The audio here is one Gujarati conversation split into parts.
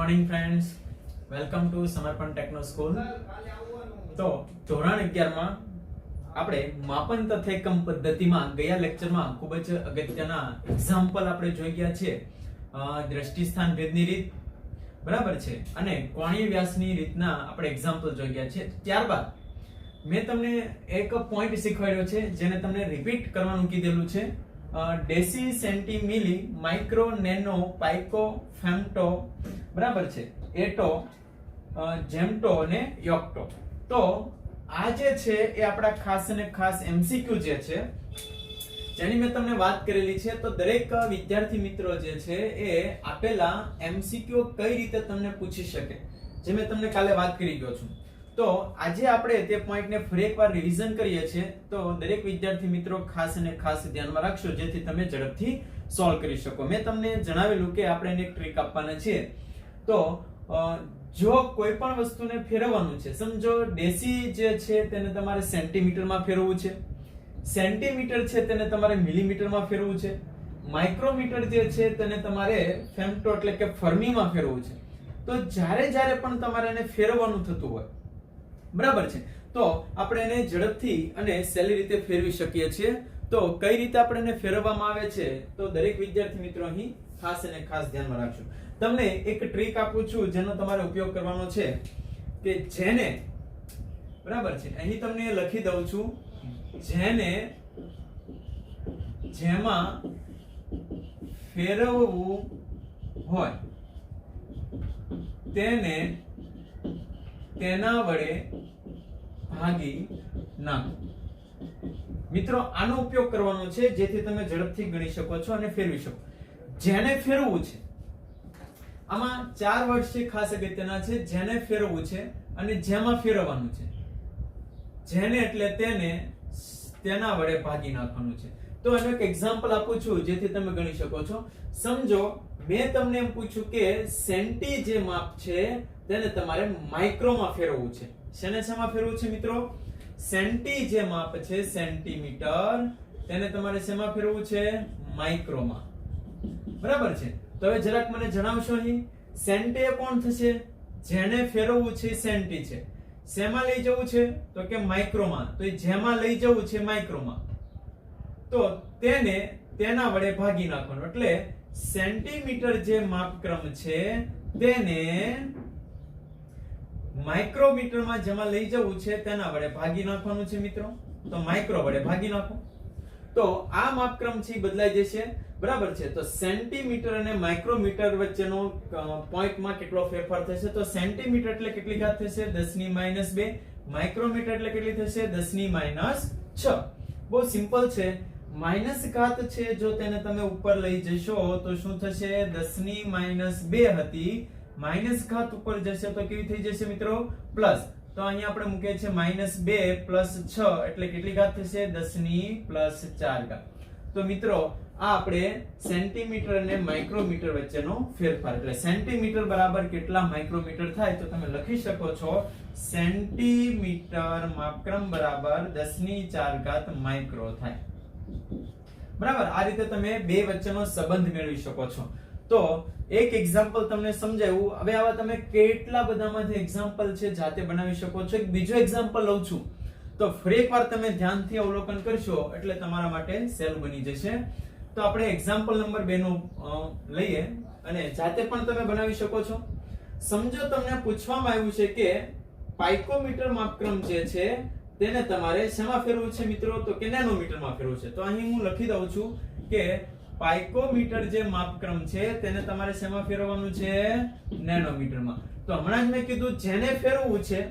મોર્નિંગ ફ્રેન્ડ્સ, વેલકમ ટુ સમર્પણ ટેકનો સ્કૂલ. તો ધોરણ 11 માં આપણે માપન તથા એકમ પદ્ધતિમાં ગયા લેક્ચરમાં ખૂબ જ અગત્યના એક્ઝામ્પલ આપણે જોઈ ગયા છે. દ્રષ્ટિ સ્થાન ભેદની રીત, બરાબર છે, અને કોણીય વ્યાસની રીતના આપણે એક્ઝામ્પલ જોઈ ગયા છે. ત્યારબાદ મેં તમને એક પોઈન્ટ શીખવાડ્યો છે જેને તમને રિપીટ કરવાનું કીધેલું છે. ડેસી, સેન્ટી, મિલી, માઇક્રો, નેનો, પાઇકો, ફેમ્ટો, બરાબર છે, એટો, જેમ્ટો અને યોક્ટો. તો આ જે છે એ આપણા ખાસ અને ખાસ એમસીક્યુ જે છે જેની મેં તમને વાત કરેલી છે. તો દરેક વિદ્યાર્થી મિત્રો જે છે એ આપેલા એમસીક્યુ કઈ રીતે તમને પૂછી શકે, જે મેં તમને કાલે વાત કરી ગયો છું. તો આજે આપણે તે પોઈન્ટને ફરી એકવાર રિવિઝન કરીએ છીએ. તો દરેક વિદ્યાર્થી મિત્રો ખાસ અને ખાસ ધ્યાનમાં રાખશો જેથી તમે ઝડપથી સોલ્વ કરી શકો. મેં તમને જણાવેલું કે આપણે એને એક ટ્રીક આપવાના છે. તો જો કોઈ પણ વસ્તુને ફેરવવાનું છે, સમજો ડેસી જે છે તેને તમારે સેન્ટીમીટરમાં ફેરવવું છે, સેન્ટીમીટર છે તેને તમારે મિલીમીટરમાં ફેરવવું છે, માઇક્રોમીટર જે છે તેને તમારે ફેમ્ટો એટલે કે ફર્મીમાં ફેરવવું છે. તો જ્યારે પણ તમારે એને ફેરવવાનું થતું હોય, બરાબર છે, તો આપણે એને ઝડપથી અને સહેલી રીતે ફેરવી શકીએ છીએ. તો કઈ રીતે આપણે એને ફેરવવામાં આવે છે તો દરેક વિદ્યાર્થી મિત્રો અહીં ખાસ અને ખાસ ધ્યાનમાં રાખજો. તમને એક ટ્રીક આપું છું જેનો તમારે ઉપયોગ કરવાનો છે કે જેને, બરાબર છે, અહીં તમને લખી દઉં છું, જેમાં ફેરવવું હોય તેને તેના વડે ભાગી નાખો. મિત્રો આનો ઉપયોગ કરવાનો છે જેથી તમે ઝડપથી ગણી શકો છો અને ફેરવી શકો. જેને ફેરવવું છે, આમાં 4 વર્ડ છે ખાસ અગત્યના છે. જેને ફેરવવું છે અને જેમાં ફેરવવાનું છે. જેને એટલે તેને, તેના વડે ભાગી નાખવાનું છે. તો એનું એક એક્ઝામ્પલ આપું છું જેથી તમે ગણી શકો છો. સમજો મેં તમને એમ પૂછ્યું કે સેન્ટી જે માપ છે તેને તમારે માઇક્રોમાં ફેરવવું છે. શેમાં ફેરવવું છે મિત્રો? સેન્ટી જે માપ છે, સેન્ટીમીટર, તેને તમારે શેમાં ફેરવવું છે? માઇક્રોમાં. બરાબર છે. તો હવે જરાક મને જણાવશો અહીં સેન્ટી કોણ થશે? જેને ફેરવવું છે સેન્ટી છે. શેમાં લઈ જવું છે તો કે માઇક્રોમાં. તો જેમાં લઈ જવું છે માઇક્રોમાં, તો તેને તેના વડે ભાગી નાખવાનું. એટલે સેન્ટીમીટર જે માપક્રમ છે તેને માઇક્રોમીટરમાં જેમાં લઈ જવું છે તેના વડે ભાગી નાખવાનું છે મિત્રો. તો માઇક્રો વડે ભાગી નાખો તો આ માપક્રમ છે બદલાઈ જશે. બરાબર છે. તો સેન્ટીમીટર અને માઇક્રોમીટર વચ્ચેનો પોઈન્ટમાં કેટલો ફેરફાર થશે? તો સેન્ટીમીટર એટલે કેટલી ઘાત થશે? 10⁻². માઇક્રોમીટર એટલે કેટલી થશે? 10⁻6. બહુ સિમ્પલ છે. માઇનસ ઘાત છે જો તેને તમે ઉપર લઈ જશો તો શું થશે? 10⁻2 હતી, માઇનસ ઘાત ઉપર જશે તો કેવી થઈ જશે મિત્રો? પ્લસ. તો અહીંયા આપણે મૂકીએ છીએ -2 + 6 એટલે કેટલી ઘાત થશે? 10⁻4 ઘાત. તો મિત્રો આ આપણે સેન્ટીમીટર અને માઇક્રોમીટર વચ્ચેનો ફેરફાર. એટલે સેન્ટીમીટર બરાબર કેટલા માઇક્રોમીટર થાય તો તમે લખી શકો છો સેન્ટીમીટર માપક્રમ બરાબર 10⁻4 ઘાત માઇક્રો થાય. બરાબર. આ રીતે તમે બે વચ્ચેનો સંબંધ મેળવી શકો છો. તો એક એક્ઝામ્પલ તમને સમજાવ્યું. હવે આવા તમે કેટલા બધામાંથી એક્ઝામ્પલ છે જાતે બનાવી શકો છો. એક બીજો એક્ઝામ્પલ લઉં છું તો ફરી એકવાર તમે ધ્યાનથી અવલોકન કરશો એટલે તમારા માટે સહેલું બની જશે. તો આપણે એક્ઝામ્પલ નંબર 2 નું લઈએ અને જાતે પણ તમે બનાવી શકો છો. સમજો તમને પૂછવામાં આવ્યું છે કે પાઇકોમીટર માપક્રમ જે છે તેને તમારે શેમાં ફેરવવું છે મિત્રો? તો કે નેનોમીટરમાં ફેરવવું છે. તો અહીં હું લખી દઉં છું કે પાઇકોમીટર જે માપક્રમ છે તેને તમારે શેમાં ફેરવવાનું છે? નેનોમીટરમાં. તો હમણાં જ મેં કીધું જેને ફેરવવું છે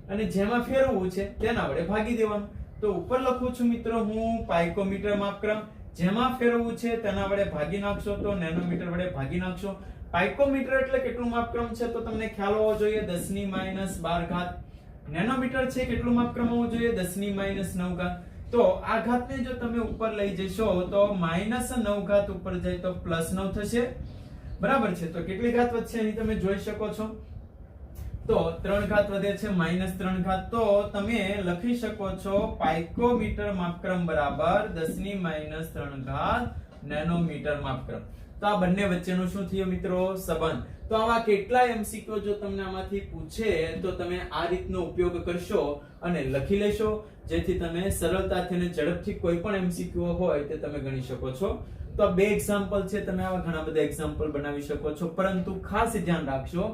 અને જેમાં ફેરવવું છે તેના વડે ભાગી દેવાનું. તો ઉપર લખું છું મિત્રો હું પાઇકોમીટર માપક્રમ, જેમાં ફેરવવું છે તેના વડે ભાગી નાખશો તો નેનોમીટર વડે ભાગી નાખશો. પાઇકોમીટર એટલે કેટલું માપક્રમ છે તો તમને ખ્યાલ હોવો જોઈએ, 10⁻12 ઘાત. નેનોમીટર છે કેટલું માપક્રમ હોવું જોઈએ? 10⁻9 ઘાત. તો આ ઘાતને જો તમે ઉપર લઈ જશો તો -9 ઘાત ઉપર જાય તો +9 થશે. બરાબર છે. તો કેટલી ઘાત વધશે અહીં તમે જોઈ શકો છો. તો 3 ઘાત વધે છે, -3 ઘાત. તો તમે લખી શકો છો પાઇકોમીટર માપક્રમ બરાબર 10⁻3 ઘાત નેનોમીટર માપક્રમ. તો આ બંને વચ્ચેનો શું થયો મિત્રો? સંબંધ. તો આવા કેટલાય એમસીક્યુ જો તમને આમાંથી પૂછે તો તમે આ રીતનો ઉપયોગ કરશો અને લખી લેશો, જેથી તમે સરળતાથી અને ઝડપથી કોઈ પણ એમસીક્યુ હોય તે તમે ગણી શકો છો. તો આ બે એક્ઝામ્પલ છે, તમે આવા ઘણા બધા એક્ઝામ્પલ બનાવી શકો છો, પરંતુ ખાસ ધ્યાન રાખજો,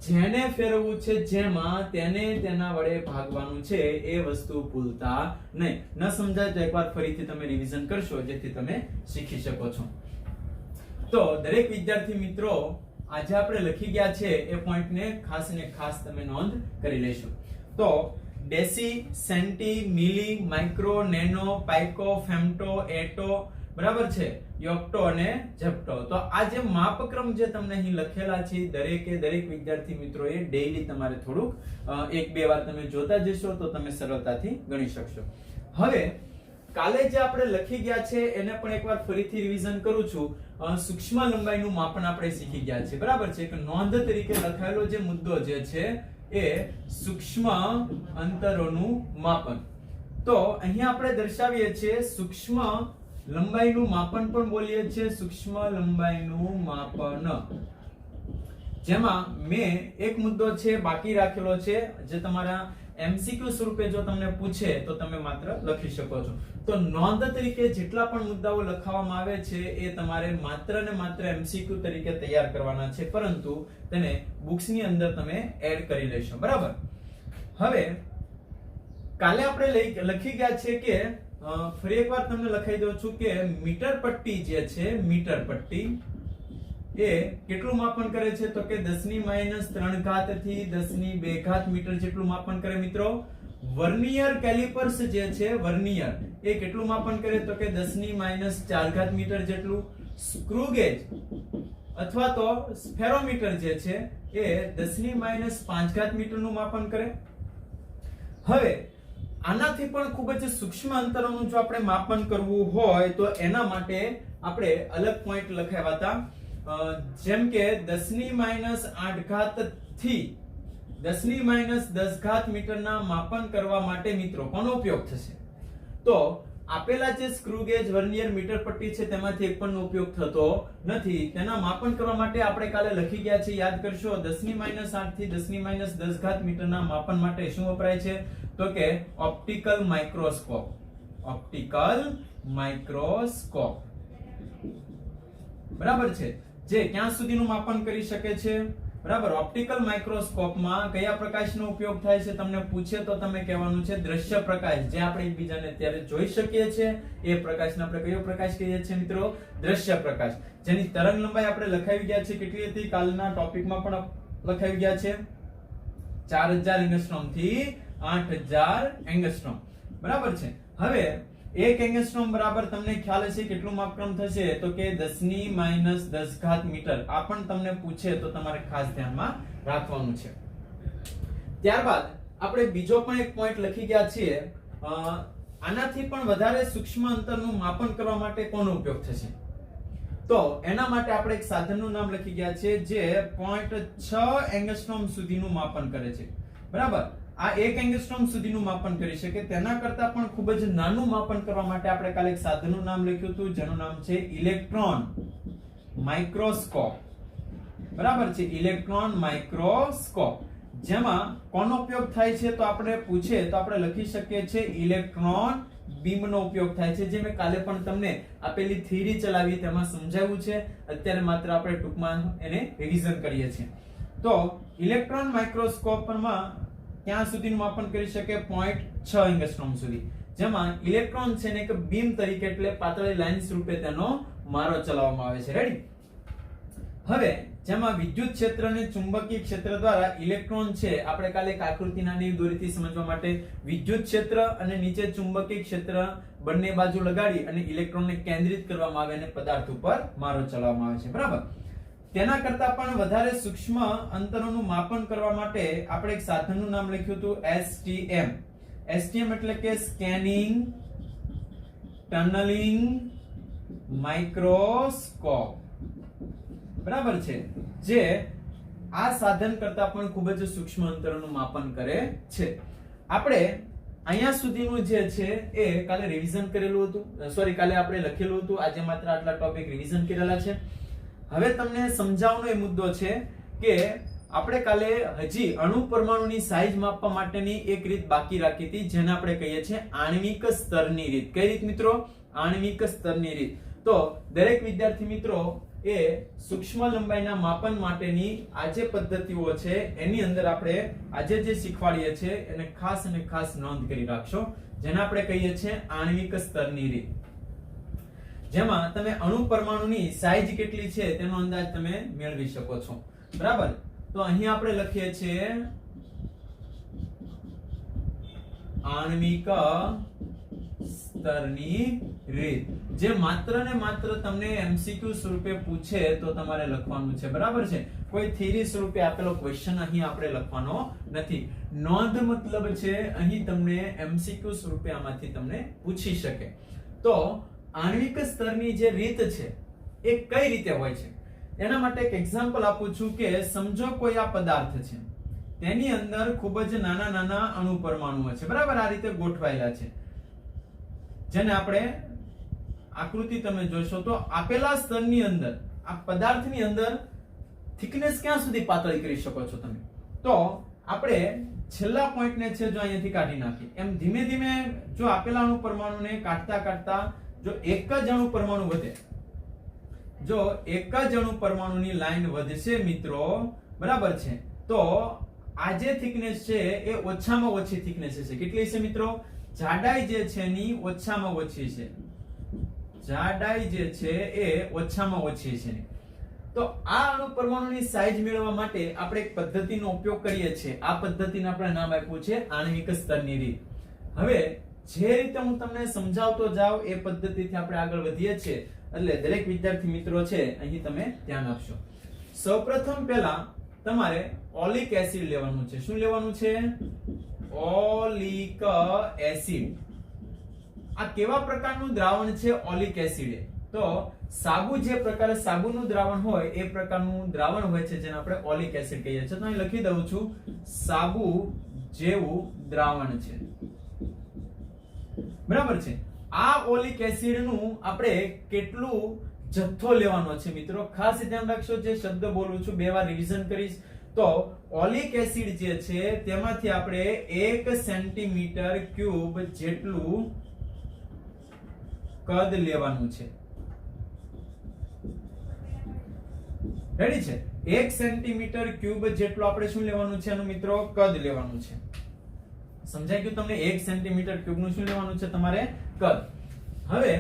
જેને ફેરવવું છે જેમાં તેને તેના વડે ભાગવાનું છે એ વસ્તુ ભૂલતા નહીં. ન સમજાય તો એકવાર ફરીથી તમે રિવિઝન કરશો, જેથી તમે શીખી શકો છો. તો દરેક વિદ્યાર્થી મિત્રો આજે આપણે લખી ગયા છે એ પોઈન્ટને ખાસ ને ખાસ તમે નોંધ કરી લેશો. તો ડેસી, સેન્ટી, મિલી, માઇક્રો, નેનો, પાઇકો, ફેમ્ટો, એટો, બરાબર છે, યોક્ટો અને ઝેપ્ટો. તો આ જે માપક્રમ જે તમને અહીં લખેલા છે દરેક વિદ્યાર્થી મિત્રોએ ડેઈલી તમારે થોડુંક એક બે વાર તમે જોતા જશો તો તમે સરળતાથી ગણી શકશો. હવે કાલે જે આપણે લખી ગયા છે એને પણ એકવાર ફરીથી રિવિઝન કરું છું. સૂક્ષ્મ લંબાઈનું માપન આપણે શીખી ગયા છે, બરાબર છે. કે નોંધ તરીકે લખાયેલો જે મુદ્દો જે છે એ સૂક્ષ્મ અંતરોનું માપન. તો અહીંયા આપણે દર્શાવીએ છીએ સૂક્ષ્મ લંબાઈનું માપન પણ બોલીએ છીએ સૂક્ષ્મ લંબાઈનું માપન, જેમાં મેં એક મુદ્દો છે બાકી રાખેલો છે જે તમારા એમસીક્યુ સ્વરૂપે જો તમને પૂછે તો તમે માત્ર લખી શકો છો. તો નોંધ તરીકે જેટલા પણ મુદ્દાઓ લખવામાં આવે છે એ તમારે માત્ર ને માત્ર એમસીક્યુ તરીકે તૈયાર કરવાના છે, પરંતુ તેને બુક્સની અંદર તમે એડ કરી લેશો, બરાબર. હવે કાલે આપણે લખી ગયા છે કે ફરી એકવાર તમને લખાઈ દઉં છું કે મીટર પટ્ટી જે છે, મીટર પટ્ટી એ કેટલું માપન કરે છે? તો કે 10⁻³ થી 10⁵ મીટર જેટલું માપન કરે મિત્રો. વર્નિયર કેલિપર્સ જે છે, વર્નિયર એ કેટલું માપન કરે? તો કે 10⁻⁴ મીટર જેટલું. સ્ક્રૂ ગેજ અથવા તો સ્ફેરોમીટર જે છે એ 10⁻5 મીટરનું માપન કરે. હવે આનાથી પણ ખૂબ જ સૂક્ષ્મ અંતરોનું જો આપણે માપન કરવું હોય તો એના માટે આપણે અલગ પોઈન્ટ લખાવ્યા હતા, જેમ કે 10⁻8 થી 10⁻10 મીટરના માપન કરવા માટે મિત્રો કોનો ઉપયોગ થશે? તો આપેલા જે સ્ક્રૂ ગેજ, વર્નિયર, મીટર પટ્ટી છે તેમાંથી એક પણનો ઉપયોગ થતો નથી. તેના માપન કરવા માટે આપણે કાલે લખી ગયા છે, યાદ કરશો. 10⁻8 થી 10⁻10 મીટરના માપન માટે શું વપરાય છે? તો કે ઓપ્ટિકલ માઇક્રોસ્કોપ. ઓપ્ટિકલ માઇક્રોસ્કોપ, બરાબર છે, જે ક્યાં સુધીનું માપન કરી શકે છે? બરાબર. ઓપ્ટિકલ માઇક્રોસ્કોપમાં કયા પ્રકાશનો ઉપયોગ થાય છે તમને પૂછે તો તમે કહેવાનું છે દ્રશ્ય પ્રકાશ, જે આપણે એકબીજાને ત્યારે જોઈ શકીએ છીએ એ પ્રકાશને આપણે કયો પ્રકાશ કહીએ છીએ મિત્રો? દ્રશ્ય પ્રકાશ. જેની તરંગ લંબાઈ આપણે લખાવી ગયા છે, કેટલી હતી? કાલના ટોપિકમાં પણ લખાવી ગયા છે, 4000 એંગસ્ટ્રોમ થી 8000 એંગસ્ટ્રોમ, બરાબર છે. હવે 1 એંગસ્ટ્રોમ બરાબર તમને ખ્યાલ હશે કેટલું માપક્રમ થશે? તો કે 10⁻10 મીટર. આ પણ તમને પૂછે તો તમારે ખાસ ધ્યાનમાં રાખવાનું છે. ત્યારબાદ આપણે બીજો પણ એક પોઈન્ટ લખી ગયા છીએ, આનાથી પણ વધારે સૂક્ષ્મ અંતરનું માપન કરવા માટે કોનો ઉપયોગ થશે? તો એના માટે આપણે એક સાધનનું નામ લખી ગયા છે જે 0.6 એંગસ્ટ્રોમ સુધીનું માપન કરે છે, બરાબર. આ 1 એંગસ્ટ્રોમ સુધીનું માપન કરી શકે. તેના કરતા પણ ખૂબ જ નાનું માપન કરવા માટે આપણે કાલે એક સાધનનું નામ લખ્યું હતું જેનું નામ છે ઇલેક્ટ્રોન માઇક્રોસ્કોપ, બરાબર છે. ઇલેક્ટ્રોન માઇક્રોસ્કોપ, જેમાં કોનો ઉપયોગ થાય છે તો આપણે પૂછે તો આપણે લખી શકીએ છીએ ઇલેક્ટ્રોન બીમનો ઉપયોગ થાય છે, જે મેં કાલે પણ તમને આપેલી થિયરી ચલાવી તેમાં સમજાવ્યું છે. અત્યારે માત્ર આપણે ટૂંકમાં એને રિવિઝન કરીએ છીએ. તો ઇલેક્ટ્રોન માઇક્રોસ્કોપમાં ક્યાં સુધીનું માપન કરી શકે? 0.6 એંગસ્ટ્રોમ સુધી, જેમાં ઇલેક્ટ્રોન છે ને એક બીમ તરીકે એટલે પાતળી લાઈન સ્વરૂપે તેનો મારો ચલાવવામાં આવે છે. રેડી? હવે જેમાં વિદ્યુત ક્ષેત્ર અને ચુંબકીય ક્ષેત્ર દ્વારા ઇલેક્ટ્રોન છે, આપણે કાલે એક આકૃતિ નાની દોરીથી સમજવા માટે વિદ્યુત ક્ષેત્ર અને નીચે ચુંબકીય ક્ષેત્ર બંને બાજુ લગાડી અને ઇલેક્ટ્રોનને કેન્દ્રિત કરવામાં આવે અને પદાર્થ ઉપર મારો ચલાવવામાં આવે છે, બરાબર. તેના કરતા પણ વધારે સૂક્ષ્મ અંતરોનું માપન કરવા માટે આપણે એક સાધનનું નામ લખ્યું હતું STM. STM એટલે કે સ્કેનિંગ ટનલિંગ માઇક્રોસ્કોપ, બરાબર છે, જે આ સાધન કરતા પણ ખૂબ જ સૂક્ષ્મ અંતરોનું માપન કરે છે. આપણે અહીંયા સુધીનું જે છે એ કાલે રિવિઝન કરેલું હતું, સોરી કાલે આપણે લખેલું હતું, આજે માત્ર આટલા ટોપિક રિવિઝન કરેલા છે. હવે તમને સમજાવવાનો એ મુદ્દો છે કે આપણે કાલે હજી અણુ પરમાણુની સાઈઝ માપવા માટેની એક રીત બાકી રાખી હતી, જેને આપણે કહીએ છીએ આણ્વિક સ્તરની રીત. કઈ રીત મિત્રો? આણ્વિક સ્તરની રીત. તો દરેક વિદ્યાર્થી મિત્રો એ સૂક્ષ્મ લંબાઈના માપન માટેની આ જે પદ્ધતિઓ છે એની અંદર આપણે આજે જે શીખવાડીએ છીએ એને ખાસ અને ખાસ નોંધ કરી રાખશો, જેને આપણે કહીએ છીએ આણ્વિક સ્તરની રીત, જેમાં તમે અણુ પરમાણુની સાઈઝ કેટલી છે તેનો અંદાજ તમે મેળવી શકો છો. બરાબર? તો અહીં આપણે લખીએ છીએ આણ્વિક સ્તરની રીત, જે માત્ર ને માત્ર તમને MCQ સ્વરૂપે પૂછે તો તમારે લખવાનું છે. બરાબર છે? કોઈ થિયરી સ્વરૂપે આપેલો ક્વેશ્ચન અહીં આપણે લખવાનો નથી. નોંધ મતલબ છે અહીં તમને MCQ સ્વરૂપે આમાંથી તમને પૂછી શકે. તો આણ્વિક સ્તરની જે રીત છે એ કઈ રીતે હોય છે એના માટે એક એક્ઝામ્પલ આપું છું કે સમજો કોઈ આ પદાર્થ છે, તેની અંદર ખૂબ જ નાના નાના અણુ પરમાણુઓ છે. બરાબર? આ રીતે ગોઠવાયેલા છે, જેને આપણે આકૃતિ તમે જોશો તો આપેલા સ્તરની અંદર આ પદાર્થની અંદર થિકનેસ ક્યાં સુધી પાતળી કરી શકો છો તમે? તો આપણે છેલ્લા પોઈન્ટને છે જો અહીંયાથી કાઢી નાખી, એમ ધીમે ધીમે જો આપેલા અણુ પરમાણુને કાઢતા કાઢતા જો એક જ અણુ પરમાણુ વધે, જો એક જ અણુ પરમાણુની લાઈન વધશે મિત્રો, બરાબર છે, તો આ જે થિકનેસ છે એ ઓછામાં ઓછી થિકનેસ છે. કેટલી છે મિત્રો? જાડાઈ જે છે એની ઓછામાં ઓછી છે. જાડાઈ જે છે એ ઓછામાં ઓછી છે. તો આ અણુ પરમાણુની સાઈઝ મેળવવા માટે આપણે એક પદ્ધતિનો ઉપયોગ કરીએ છીએ. આ પદ્ધતિને આપણે નામ આપ્યું છે આણ્વિક સ્તરની રીત. હવે જે રીતે હું તમને સમજાવતો જાઉં એ પદ્ધતિથી આપણે આગળ વધીએ છીએ, એટલે દરેક વિદ્યાર્થી મિત્રો છે અહીં તમે ધ્યાન આપશો. સૌપ્રથમ પહેલા તમારે ઓલિક એસિડ લેવાનું છે. શું લેવાનું છે? Oleic acid. આ કેવા પ્રકારનું દ્રાવણ છે ઓલિક એસિડ? તો સાબુ જે પ્રકારે સાબુનું દ્રાવણ હોય એ પ્રકારનું દ્રાવણ હોય છે, જેને આપણે ઓલિક એસિડ કહીએ છીએ. તો અહીં લખી દઉં છું, સાબુ જેવું દ્રાવણ છે. બરાબર છે? આ ઓલિક એસિડ નું આપણે કેટલું જથ્થો લેવાનો છે મિત્રો, ખાસ ધ્યાન રાખશો. જે શબ્દ બોલું છું બે વાર રિવિઝન કરીશ. તો ઓલિક એસિડ જે છે તેમાંથી આપણે 1 સેન્ટીમીટર ક્યુબ જેટલું કદ લેવાનું છે. રેડી છે? 1 સેન્ટીમીટર ક્યુબ જેટલું આપણે શું લેવાનું છે એનું મિત્રો? કદ લેવાનું છે. સમજાઈ ગયું તમને? 1 સેન્ટીમીટર ક્યુબ નું શું લેવાનું છે તમારે? કદ. હવે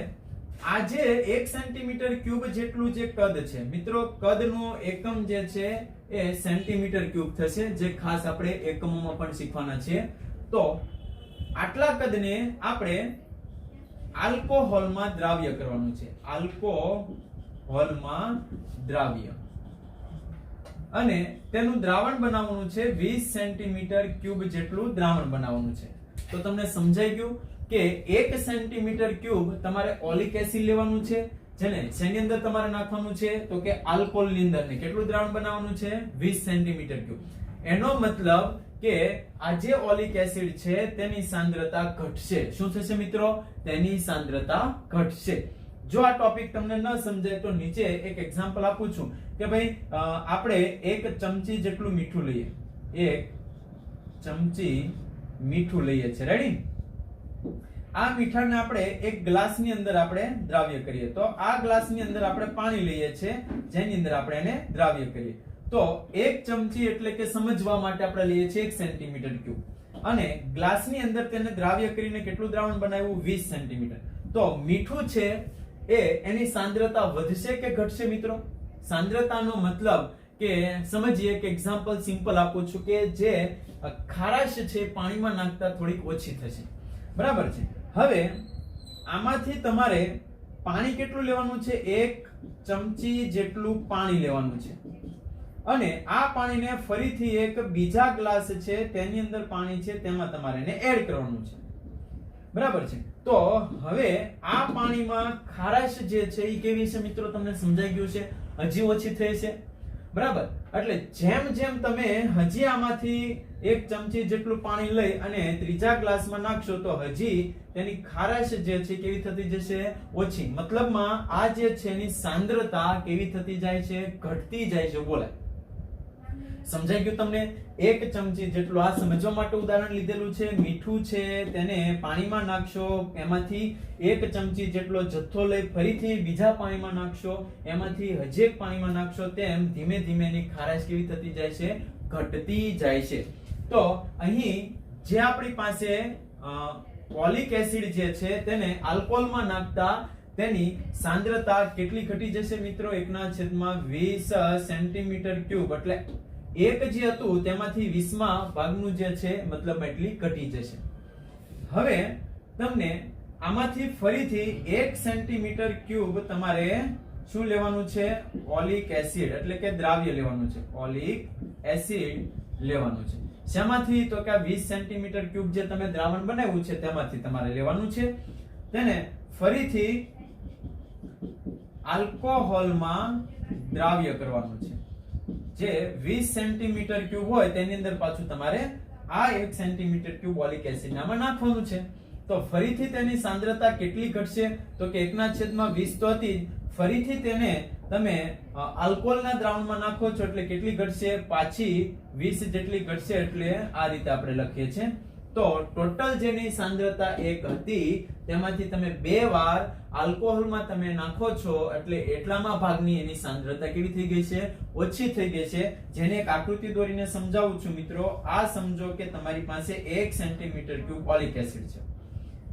આ જે 1 સેન્ટીમીટર ક્યુબ જેટલું જે કદ છે મિત્રો, કદનો એકમ જે છે એ સેન્ટીમીટર ક્યુબ થશે, જે ખાસ આપણે એકમોમાં પણ શીખવાના છીએ. તો આટલા કદને આપણે આલ્કોહોલમાં દ્રાવ્ય કરવાનું છે. આલ્કોહોલમાં દ્રાવ્ય, અને તેનું દ્રાવણ બનાવવાનું છે 20 સેન્ટીમીટર ક્યુબ જેટલું દ્રાવણ બનાવવાનું છે. તો તમને સમજાઈ ગયું કે 1 સેન્ટીમીટર ક્યુબ તમારે ઓલિક એસિડ લેવાનું છે, જેને શેની અંદર તમારે નાખવાનું છે? તો કે આલ્કોહોલની અંદર. ને કેટલું દ્રાવણ બનાવવાનું છે? 20 સેન્ટીમીટર ક્યુબ. એનો મતલબ કે આ જે ઓલિક એસિડ છે તેની સાંદ્રતા ઘટશે. શું થશે મિત્રો? તેની સાંદ્રતા ઘટશે. જો આ ટોપિક તમને ન સમજાય તો નીચે એક એક્ઝામ્પલ આપું છું કે ભાઈ આપણે 1 ચમચી જેટલું મીઠું લઈએ. 1 ચમચી મીઠું લઈએ છે. રેડી? આ મીઠાને આપણે એક ગ્લાસની અંદર આપણે દ્રાવ્ય કરીએ. તો આ ગ્લાસની અંદર આપણે પાણી લઈએ છીએ, જેની અંદર આપણે એને દ્રાવ્ય કરીએ. તો 1 ચમચી એટલે કે સમજવા માટે આપણે લઈએ છીએ 1 સેન્ટીમીટર ક્યુબ, અને ગ્લાસની અંદર તેને દ્રાવ્ય કરીને કેટલું દ્રાવણ બનાવ્યું? 20 સેન્ટીમીટર. તો મીઠું છે એ એની સાંદ્રતા વધશે કે ઘટશે મિત્રો? સાંદ્રતાનો મતલબ કે સમજીએ કે એક્ઝામ્પલ સિમ્પલ આપું છું કે જે ખારાશ છે પાણીમાં નાખતા થોડીક ઓછી થશે. બરાબર છે? હવે આમાંથી તમારે પાણી કેટલું લેવાનું છે? 1 ચમચી જેટલું પાણી લેવાનું છે, અને આ પાણીને ફરીથી એક બીજા ગ્લાસ છે તેની અંદર પાણી છે તેમાં તમારે એને એડ કરવાનું છે. બરાબર છે? તો હવે આ પાણીમાં ખારાશ જે છે એ કેવી છે મિત્રો? તમને સમજાઈ ગયું છે? હજી ઓછી થઈ છે. બરાબર? એટલે જેમ જેમ તમે હજી આમાંથી 1 ચમચી જેટલું પાણી લઈ અને ત્રીજા ગ્લાસમાં નાખશો તો હજી તેની ખારાશ જે છે કેવી થતી જશે? ઓછી. મતલબમાં આ જે છે એની સાંદ્રતા કેવી થતી જાય છે? ઘટતી જાય છે. બોલાય. સમજાઈ ગયું તમને? 1 ચમચી જેટલું, આ સમજવા માટે ઉદાહરણ લીધેલું છે. મીઠું છે તેને પાણીમાં નાખશો, એમાંથી 1 ચમચી જેટલો જથ્થો લઈ ફરીથી બીજા પાણીમાં નાખશો, એમાંથી હજી એક પાણીમાં નાખશો, તેમ ધીમે ધીમે એની ખારાશ કેવી થતી જાય છે? ઘટતી જાય છે. તો અહીં જે આપણી પાસે ઓલિક એસિડ જે છે તેને આલ્કોહોલમાં નાખતા તેની સાંદ્રતા કેટલી ઘટી જશે મિત્રો? 1/20 સેન્ટીમીટર ક્યુબ, એટલે એક જે હતું તેમાંથી 20માં ભાગનું જે છે મતલબ એટલી ઘટી જશે. હવે તમને આમાંથી ફરીથી 1 સેન્ટીમીટર ક્યુબ તમારે શું લેવાનું છે? ઓલિક એસિડ એટલે કે દ્રાવ્ય લેવાનું છે. ઓલિક એસિડ લેવાનું છે. શેમાંથી? તો કે આ 20 સેન્ટીમીટર ક્યુબ જે તમે દ્રાવણ બનાવ્યું છે તેમાંથી તમારે લેવાનું છે. તેને ફરીથી આલ્કોહોલમાં દ્રાવ્ય કરવાનું છે. જે 20 સેન્ટીમીટર ક્યુબ હોય તેની અંદર પાછું તમારે આ 1 સેન્ટીમીટર ક્યુબ ઓલિક એસિડ આમાં નાખવાનું છે. તો ફરીથી તેની સાંદ્રતા કેટલી ઘટશે? તો કે 1/20 તો હતી, ફરીથી તેને તમે આલ્કોહોલના દ્રાવણમાં નાખો છો એટલે કેટલી ઘટશે? પાછી 20 જેટલી ઘટશે. એટલે આ રીતે આપણે લખીએ છીએ. તો ટોટલ જેની સાંદ્રતા 1 હતી તેમાંથી તમે 2 વાર આલ્કોહોલમાં તમે નાખો છો એટલે એટલામાં ભાગની એની સાંદ્રતા કેવી થઈ ગઈ છે? ઓછી થઈ ગઈ છે. જેને એક આકૃતિ દોરીને સમજાવું છું મિત્રો. આ સમજો કે તમારી પાસે 1 સેન્ટીમીટર ક્યુબ ઓલિક એસિડ છે.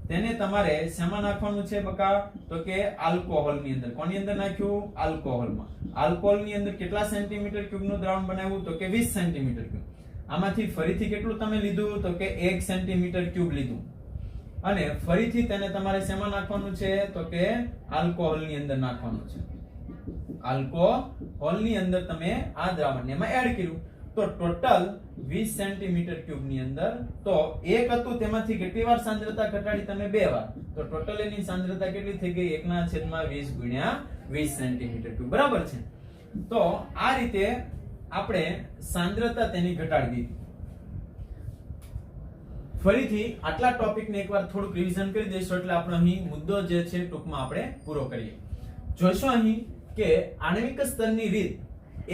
તેને તમારે શેમાં નાખવાનું છે બકા? તો કે આલ્કોહોલની અંદર. કોની અંદર નાખ્યું? આલ્કોહોલમાં. આલ્કોહોલની અંદર કેટલા સેન્ટીમીટર ક્યુબનું દ્રાવણ બનાવ્યું? તો કે 20 સેન્ટીમીટર ક્યુબ. આમાંથી ફરીથી કેટલું તમે લીધું? તો કે 1 સેન્ટીમીટર ક્યુબ લીધું. અને ફરીથી તેને તમારે શેમાં નાખવાનું છે? તો કે આલ્કોહોલની અંદર નાખવાનું છે. આલ્કોહોલની અંદર તમે આ દ્રાવણને એમાં એડ કર્યું. તો ટોટલ 20 સેન્ટીમીટર ક્યુબ ની અંદર તો એક હતું તેમાંથી કેટલી વાર સાંદ્રતા ઘટાડી? તમે 2 વાર. તો ટોટલ એની સાંદ્રતા કેટલી થઈ ગઈ? 1/20 ગુણ્યા 20 સેન્ટીમીટર ક્યુબ. બરાબર છે? તો આ રીતે આપણે સાંદ્રતા તેની ઘટાડી દીધી. ફરીથી આટલા ટોપિકને એકવાર થોડુંક રિવિઝન કરી દઈશું એટલે આપણો અહીં મુદ્દો જે છે ટૂંકમાં આપણે પૂરો કરીએ. જોશો અહીં કે આણ્વિક સ્તરની રીત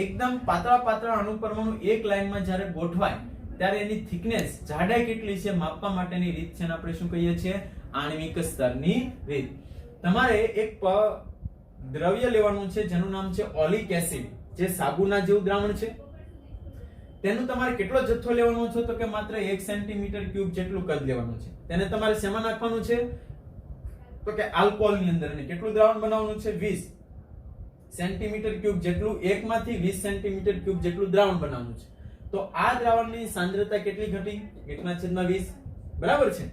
એકદમ પાતળા અણુપરમાણુ એક લાઈનમાં જ્યારે ગોઠવાય ત્યારે એની થિકનેસ, જાડાઈ કેટલી છે માપવા માટેની રીત છે આપણે શું કહીએ છીએ? આણ્વિક સ્તરની રીત. તમારે એક દ્રવ્ય લેવાનું છે જેનું નામ છે ઓલિક એસિડ, જે સાબુના જેવું દ્રાવણ છે. તેનું તમારે કેટલો જથ્થો લેવાનો છે? તો કે માત્ર 1 સેન્ટીમીટર ક્યુબ જેટલું કદ લેવાનું છે. તેને તમારે શેમાં નાખવાનું છે? તો કે આલ્કોહોલની અંદર. અને કેટલું દ્રાવણ બનાવવાનું છે? 20 સેન્ટીમીટર ક્યુબ જેટલું. એકમાંથી 20 સેન્ટીમીટર ક્યુબ જેટલું દ્રાવણ બનાવવાનું છે. તો આ દ્રાવણની સાંદ્રતા કેટલી ઘટી? 1/20. બરાબર છે?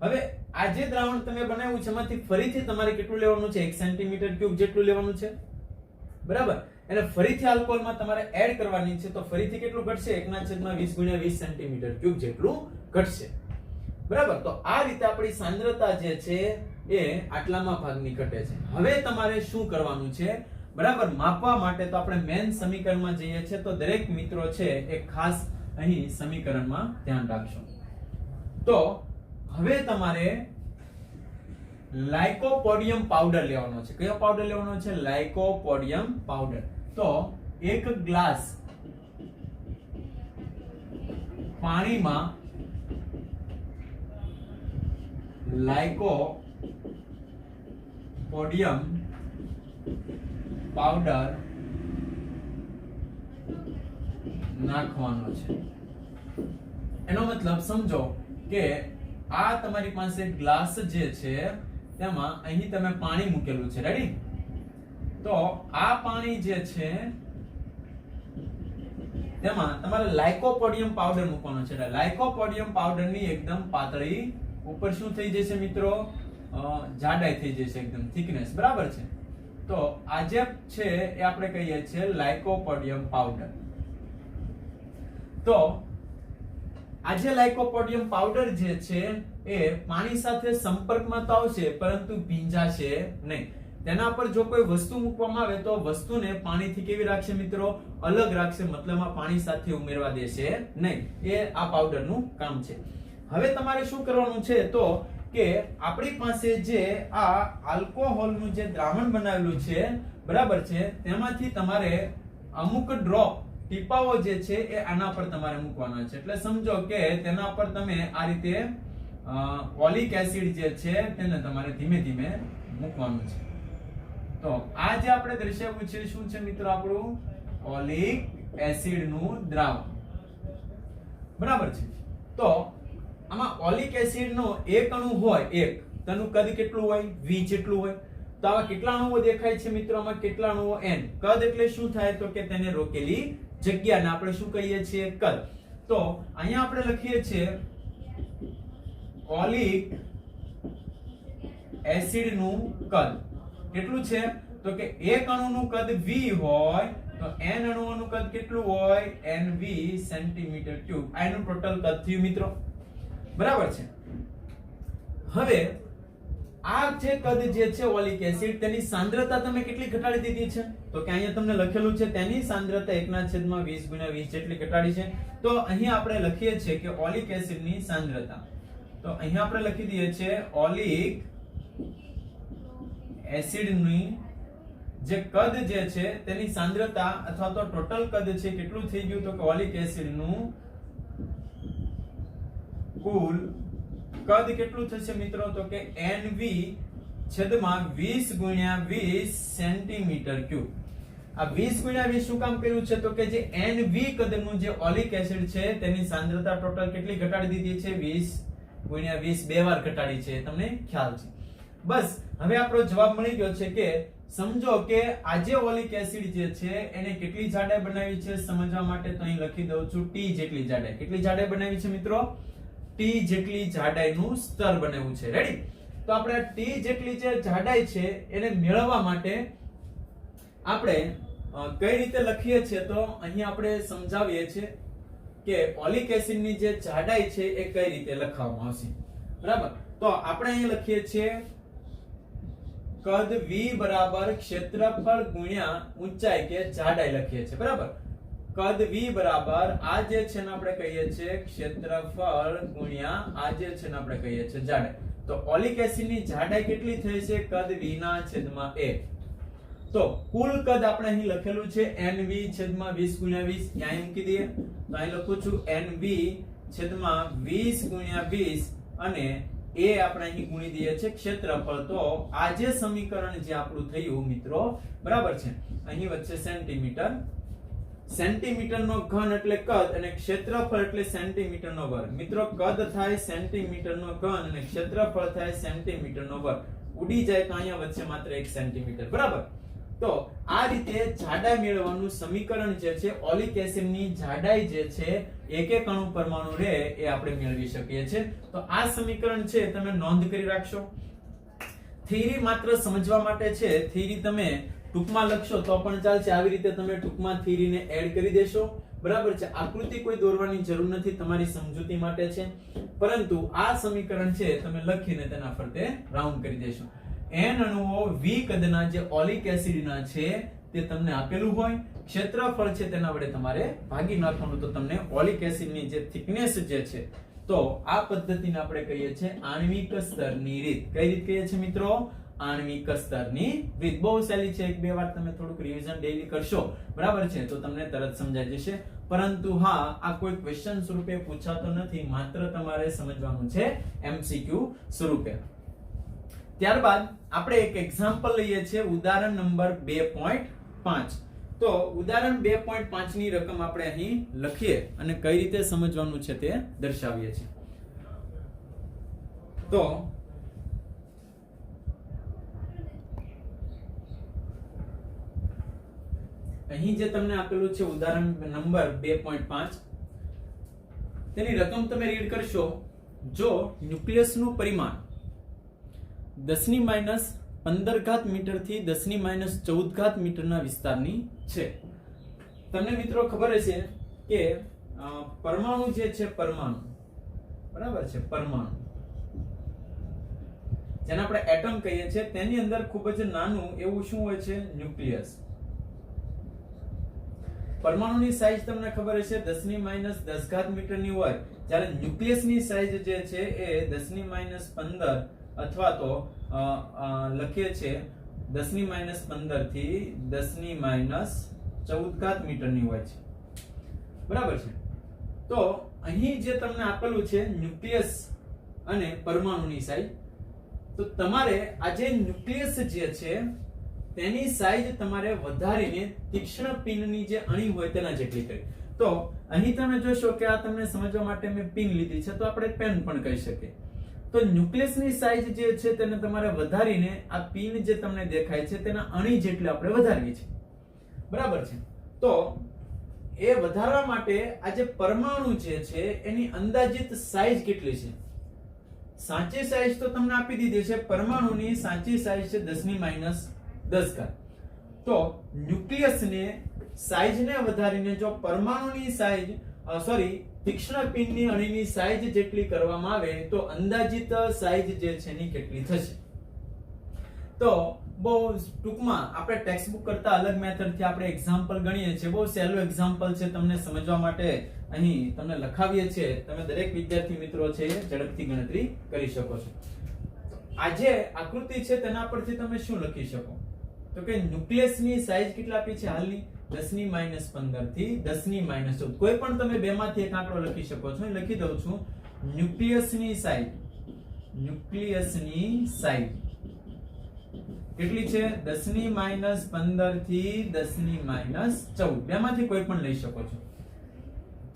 હવે આ જે દ્રાવણ તમે બનાવ્યું છે એમાંથી ફરીથી તમારે કેટલું લેવાનું છે? 1 સેન્ટીમીટર ક્યુબ જેટલું લેવાનું છે. બરાબર? એને ફરીથી આલ્કોહોલમાં તમારે એડ કરવાની છે. તો ફરીથી કેટલું ઘટશે? 1/20 ગુણ્યા 20 સેન્ટીમીટર ક્યુબ જેટલું ઘટશે. બરાબર? તો આ રીતે આપણી સાંદ્રતા જે છે એ આટલામાં ભાગની ઘટે છે. હવે તમારે શું કરવાનું છે? બરાબર? માપવા માટે તો આપણે મેન સમીકરણમાં જઈએ છીએ. તો દરેક મિત્રો છે એ ખાસ અહીં સમીકરણમાં ધ્યાન રાખશો. તો હવે તમારે લાઇકોપોડિયમ પાવડર લેવાનો છે. કયો પાવડર લેવાનો છે? લાઇકોપોડિયમ પાવડર. તો 1 ગ્લાસ પાણીમાં લાઇકોપોડિયમ પાવડર નાખવાનો છે. એનો મતલબ સમજો કે આ તમારી પાસે ગ્લાસ જે છે તેમાં અહીં તમે પાણી મૂકેલું છે. રેડી? તો આ પાણી જે છે તેમાં તમારે લાઇકોપોડિયમ પાવડર મૂકવાનો છે. લાઇકોપોડિયમ પાવડરની એકદમ પાતળી ઉપર શું થઈ જશે મિત્રો? જાડાઈ થઈ જશે, એકદમ થિકનેસ. બરાબર છે? તો આ જે છે એ આપણે કહીએ છીએ લાઇકોપોડિયમ પાવડર. તો આ જે લાઇકોપોડિયમ પાવડર જે છે એ પાણી સાથે સંપર્કમાં તો આવશે પરંતુ ભીંજાશે નહીં. તેના પર જો કોઈ વસ્તુ મૂકવામાં આવે તો વસ્તુને પાણીથી કેવી રાખશે મિત્રો? અલગ રાખશે, મતલબમાં પાણી સાથે ઉમેરવા દેશે નહીં. એ આ પાવડરનું કામ છે. હવે તમારે શું કરવાનું છે તો કે આપણી પાસે જે આ આલ્કોહોલનું જે દ્રાવણ બનાવેલું છે, બરાબર છે, તેમાંથી તમારે અમુક ડ્રોપ ટીપાઓ જે છે એ આના પર તમારે મૂકવાના છે. એટલે સમજો કે તેના પર તમે આ રીતે ઓલિક એસિડ જે છે તેને તમારે ધીમે ધીમે મૂકવાનું છે. તો આ જે આપણે દર્શાવ્યું છે શું છે મિત્રો? આપણું ઓલિક એસિડ નું દ્રાવણ, બરાબર છે. તો આમાં ઓલિક એસિડ નો એક અણુ હોય, એક તેનું કદ કેટલું હોય? V જેટલું હોય. તો આવા કેટલા અણુઓ દેખાય છે મિત્રો? આમાં કેટલા અણુઓ? N. કદ એટલે શું થાય તો કે તેને રોકેલી જગ્યાને આપણે શું કહીએ છીએ? કદ. તો અહીંયા આપણે લખીએ છીએ ઓલિક એસિડ નું કદ કેટલું છે તો કે એક અણુનું કદ V હોય તો N અણુઓનું કદ કેટલું હોય? NV centimetre cube. આ એનું ટોટલ કદ થયું મિત્રો, બરાબર છે. હવે આ જે કદ જે છે ઓલિક એસિડ, તેની સાંદ્રતા તમે કેટલી ઘટાડી દીધી છે તો કે અહીંયા તમને લખેલું છે તેની સાંદ્રતા 1/20 જેટલી ઘટાડી છે. તો અહીં આપણે લખીએ છીએ કે ઓલિક એસિડ ની સાંદ્રતા, તો અહીં આપણે લખી દઈએ છીએ ઓલિક એસિડ ની જે કદ જે છે તેની સાંદ્રતા અથવા તો ટોટલ કદ છે કેટલું થઈ ગયું તો કે ઓલિક એસિડ નું કુલ કદ કેટલું થશે મિત્રો તો કે NV છેદમાં 20/20 સેન્ટીમીટર ક્યુબ. આ 20/20 શું કામ કર્યું છે તો કે જે NV કદનું જે ઓલિક એસિડ છે તેની સાંદ્રતા ટોટલ કેટલી ઘટાડી દીધી છે? 20/20 બે વાર ઘટાડી છે, તમને ખ્યાલ છે. બસ હવે આપણો જવાબ મળી ગયો છે કે સમજો કે આ જે ઓલિક એસિડ જે છે એને કેટલી જાડાઈ બનાવી છે સમજવા માટે તો અહીં લખી દઉં છું T જેટલી જાડાઈ. કેટલી જાડાઈ બનાવી છે મિત્રો? T જેટલી જાડાઈનું સ્તર બનાવ્યું છે. રેડી? તો આપણે T જેટલી જે જાડાઈ છે એને મેળવવા માટે આપણે કઈ રીતે લખીએ છીએ તો અહીં આપણે સમજાવીએ છીએ કે ઓલિક એસિડ ની જે જાડાઈ છે એ કઈ રીતે લખવામાં આવશે. બરાબર? તો આપણે અહીં લખીએ છીએ કદ V બરાબર ક્ષેત્રફળ ગુણ્યા ઊંચાઈ કે જાડાઈ લખીએ છીએ. બરાબર? કદ V બરાબર આ જે છે ને આપણે કહીએ છીએ ક્ષેત્રફળ ગુણ્યા આ જે છે ને આપણે કહીએ છીએ જાડાઈ. તો ઓલિક એસિડ ની જાડાઈ કેટલી થઈ છે? કદ V ના છેદમાં a. તો કુલ કદ આપણે અહીં લખેલું છે NV છેદમાં 20/20. અહીં મૂકી દઈએ તો અહીં લખું છું NV છેદમાં 20/20 અને એ આપણે અહીં ગુણી દઈએ છે ક્ષેત્રફળ. તો આ જે સમીકરણ જે આપણું થયું મિત્રો, બરાબર છે, અહીં વચ્ચે સેન્ટીમીટર, સેન્ટીમીટર નો ઘન એટલે કદ અને ક્ષેત્રફળ એટલે સેન્ટીમીટર નો વર્ગ. મિત્રો કદ થાય સેન્ટીમીટર નો ઘન અને ક્ષેત્રફળ થાય સેન્ટીમીટર નો વર્ગ. ઉડી જાય તો અહીંયા વચ્ચે માત્ર 1 સેન્ટીમીટર. બરાબર? તો આ રીતે જાડાઈ મેળવવાનું સમીકરણ જે છે ઓલિક એસિડ ની જાડાઈ જે છે એક એક અણુ પરમાણુ રે એ આપણે મેળવી શકીએ છીએ. તો આ સમીકરણ છે તમે નોંધ કરી રાખશો. થિયરી માત્ર સમજવા માટે છે. થિયરી તમે ટૂંકમાં લખશો તો પણ ચાલશે. આવી રીતે તમે ટૂંકમાં થિયરીને એડ કરી દેશો. બરાબર છે? આકૃતિ કોઈ દોરવાની જરૂર નથી, તમારી સમજૂતી માટે છે. પરંતુ આ સમીકરણ છે તમે લખીને તેના ફરતે રાઉન્ડ કરી દેશો. N અણુઓ V કદના જે ઓલિક એસિડના છે તે તમને આપેલું હોય, ક્ષેત્રફળ છે તેના વડે તમારે ભાગી નાખવાનું તો તમને ઓલિક એસિડની જે થિકનેસ જે છે. તો આ પદ્ધતિને આપણે કહીએ છીએ આણ્વિક સ્તરની રીત. કઈ રીત કહીએ છીએ મિત્રો? આણ્વિક સ્તરની રીત. બહુ સહેલી છે. એક બે વાર તમે થોડુંક રિવિઝન ડેઈલી કરશો, બરાબર છે, તો તમને તરત સમજાઈ જશે. પરંતુ હા, આ કોઈ ક્વેશ્ચન સ્વરૂપે પૂછાતો નથી, માત્ર તમારે સમજવાનું છે MCQ સ્વરૂપે. ત્યારબાદ આપણે એક એક્ઝામ્પલ લઈએ છીએ, ઉદાહરણ નંબર 2.5. તો ઉદાહરણ 2.5 ની રકમ આપણે અહીં લખીએ અને કઈ રીતે સમજવાનું છે તે દર્શાવીએ છીએ. તો અહીં જે તમને આપેલું છે ઉદાહરણ નંબર 2.5, તેની રકમ તમે રીડ કરશો. જો ન્યુક્લિયસનું પરિમાણ 10⁻15 મીટર થી 10⁻14 મીટરના વિસ્તારની છે. તમને મિત્રો ખબર હશે કે પરમાણુ જે છે, પરમાણુ, બરાબર છે, પરમાણુ જેને આપણે એટમ કહીએ છીએ, તેની અંદર ખૂબ જ નાનું એવું શું હોય છે? ન્યુક્લિયસ. પરમાણુની સાઈઝ તમને ખબર હશે 10 - 10 મીટરની હોય, જ્યારે ન્યુક્લિયસની સાઈઝ જે છે એ 10 - 15 અથવા તો લખીએ છે 10 - 15 થી 10 - 14 મીટરની હોય છે. બરાબર છે. તો અહીં જે તમને આપેલું છે ન્યુક્લિયસ અને પરમાણુની સાઈઝ, તો તમારે આ જે ન્યુક્લિયસ જે છે તેની સાઈઝ તમારે વધારીને તીક્ષ્ણ પિનની જે અણી હોય તેના જેટલી કરી. તો અહીં તમે જોશો કે આ તમને સમજવા માટે મેં પિન લીધી છે, તો આપણે પેન પણ કહી શકીએ. તો ન્યુક્લિયસની સાઈઝ જે છે તેને તમારે વધારીને આ પિન જે તમને દેખાય છે તેના અણી જેટલી આપણે વધારવી છે. બરાબર છે. તો એ વધારવા માટે આ જે પરમાણુ જે છે એની અંદાજિત સાઈઝ કેટલી છે? સાચી સાઈઝ તો તમને આપી દીધી છે. પરમાણુની સાચી સાઈઝ છે 10 - 10. તો ન્યુક્લિયસને સાઈઝને વધારીને જો પરમાણુની સાઈઝ તીક્ષ્ણ પિનની અણીની સાઈઝ જેટલી કરવામાં આવે તો અંદાજિત સાઈઝ જે છે એની કેટલી થશે? તો બહુ ટૂંકમાં આપણે ટેક્સ્ટબુક કરતા અલગ મેથડથી આપણે એક્ઝામ્પલ ગણીએ છીએ. બહુ સહેલું એક્ઝામ્પલ છે, તમને સમજવા માટે અહીં તમને લખાવીએ છીએ. તમે દરેક વિદ્યાર્થી મિત્રો છે એ ઝડપથી ગણતરી કરી શકો છો. આ જે આકૃતિ છે તેના પરથી તમે શું લખી શકો? તો કે ન્યુક્લિયસની સાઈઝ કેટલા આપી છે હાલની? 10 - 15 થી 10 - 14. કોઈ પણ તમે બેમાંથી એક આંકડો લખી શકો છો. લખી દઉં છું. ન્યુક્લિયસની સાઈઝ કેટલી છે? 10 - 15 થી 10 - 14. બેમાંથી કોઈ પણ લઈ શકો છો.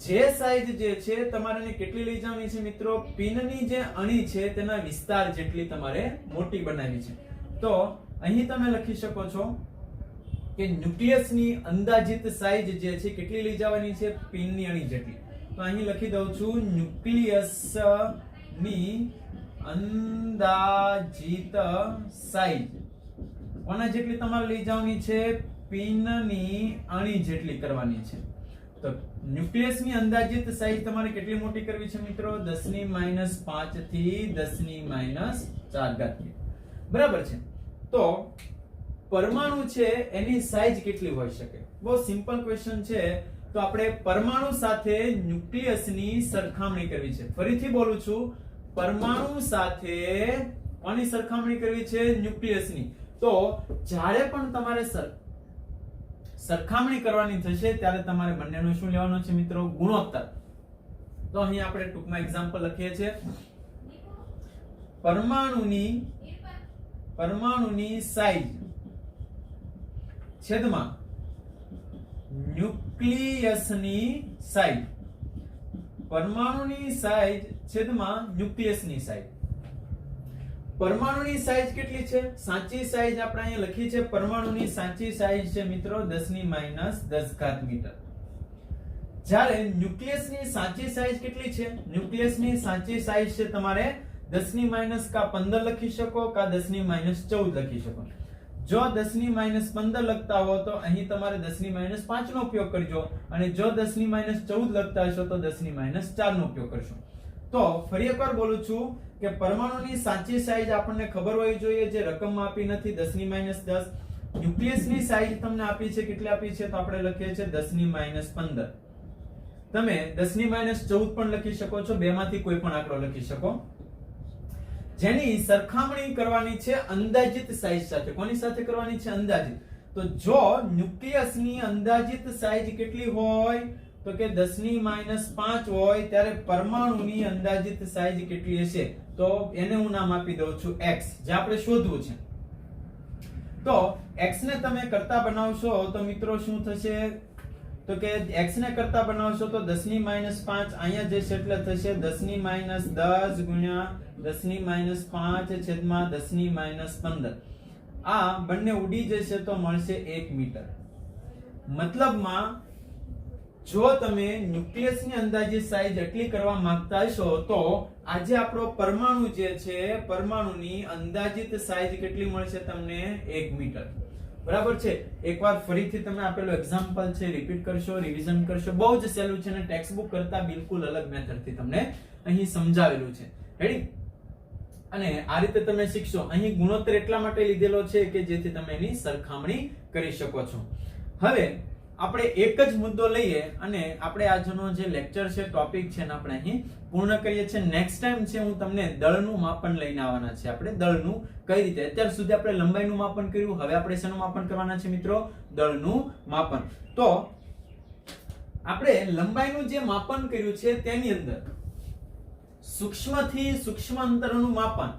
જે સાઈઝ જે છે તમારે કેટલી લઈ જવાની છે મિત્રો? પિનની જે અણી છે તેના વિસ્તાર જેટલી તમારે મોટી બનાવવી છે. તો અહીં તમે લખી શકો છો કે ન્યુક્લિયસની અંદાજિત સાઈઝ જે છે કેટલી લઈ જવાની છે? પિનની અણી જેટલી. તો અહીં લખી દઉં છું ન્યુક્લિયસની અંદાજિત સાઈઝ કોના જેટલી તમારે લઈ જવાની છે? પિનની અણી જેટલી કરવાની છે. તો ન્યુક્લિયસની અંદાજિત સાઈઝ તમારે કેટલી મોટી કરવી છે મિત્રો? 10 - 5 થી 10 - 4. બરાબર છે. તો પરમાણુ છે એની સાઈઝ કેટલી હોઈ શકે? બહુ સિમ્પલ ક્વેશ્ચન છે. તો આપણે પરમાણુ સાથે ન્યુક્લિયસની સરખામણી કરવી છે. ફરીથી બોલું છું, પરમાણુ સાથે કોની સરખામણી કરવી છે? ન્યુક્લિયસની. તો જ્યારે પણ તમારે સરખામણી કરવાની થશે ત્યારે તમારે બંનેનો શું લેવાનો છે મિત્રો? ગુણોત્તર. તો અહીં આપણે ટૂંકમાં એક્ઝામ્પલ લખીએ છીએ. પરમાણુની સાઈઝ છેદમાં ન્યુક્લિયસની સાઈઝ. પરમાણુની સાઈઝ છેદમાં ન્યુક્લિયસની સાઈઝ. પરમાણુની સાઈઝ કેટલી છે? સાચી સાઈઝ આપણે અહીંયા લખી છે. પરમાણુની સાચી સાઈઝ છે મિત્રો 10 - 10 મીટર. જ્યારે ન્યુક્લિયસની સાચી સાઈઝ કેટલી છે? ન્યુક્લિયસની સાચી સાઈઝ છે તમારે 10 - કા 15 લખી શકો કા 10 - 14 લખી શકો. જો 10 - 15 લખતા હો તો અહીં તમારે 10 - 5 નો ઉપયોગ કરજો, અને જો 10 - 14 લખતા હશો તો 10 - 4 નો ઉપયોગ કરશો. તો ફરી એકવાર બોલું છું કે પરમાણુની સાચી સાઈઝ આપણને ખબર હોવી જોઈએ, જે રકમમાં આપી નથી, 10 - 10. ન્યુક્લિયસની સાઈઝ તમને આપી છે, કેટલી આપી છે? તો આપણે લખીએ છીએ 10 - 15. તમે 10 - 14 પણ લખી શકો છો. બેમાંથી કોઈ પણ આંકડો લખી શકો. જેની સરખામણી કરવાની છે અંદાજિત સાઈઝ સાથે. કોની સાથે કરવાની છે? અંદાજિત. તો જો ન્યુક્લિયસની અંદાજિત સાઈઝ કેટલી હોય? તો કે 10 - 5 હોય, ત્યારે પરમાણુની અંદાજિત સાઈઝ કેટલી હશે? તો એને હું નામ આપી દઉં છું x, જે આપણે શોધવું છે. તો x ને તમે કરતા બનાવશો તો મિત્રો શું થશે? તો કે x ને કરતા બનાવશો તો 10 - 5 અહીંયા જશે એટલે થશે 10 - 10 ગુણ્યા 10 - 5 છેદમાં 10 - 15. આ બંને ઉડી જશે તો મળશે 1 મીટર. મતલબમાં જો તમે ન્યુક્લિયસની અંદાજિત સાઈઝ એટલી કરવા માંગતા હશો તો આજે આપણો પરમાણુ જે છે, પરમાણુની અંદાજિત સાઈઝ કેટલી મળશે તમને? 1 મીટર. બરાબર છે. એકવાર ફરીથી તમે આપેલું એક્ઝામ્પલ છે રિપીટ કરશો, રિવિઝન કરશો. બહુ જ સહેલું છે અને ટેક્સ્ટ બુક કરતા બિલકુલ અલગ મેથડથી તમને અહીં સમજાવેલું છે. રેડી? અને આ રીતે તમે શીખશો. અહીં ગુણોત્તર એટલા માટે લીધેલો છે કે જેથી તમે એની સરખામણી કરી શકો છો. હવે આપણે એક જ મુદ્દો લઈએ અને આપણે આજનો જે લેક્ચર છે, ટોપિક છે ને આપણે અહીં પૂર્ણ કરીએ છીએ. નેક્સ્ટ ટાઈમ છે હું તમને દળનું માપન લઈને આવવાના છે. આપણે દળનું કઈ રીતે, અત્યાર સુધી આપણે લંબાઈનું માપન કર્યું, હવે આપણે શેનું માપન કરવાના છે મિત્રો? દળનું માપન. તો આપણે લંબાઈનું જે માપન કર્યું છે તેની અંદર સૂક્ષ્મથી સૂક્ષ્મ અંતરનું માપન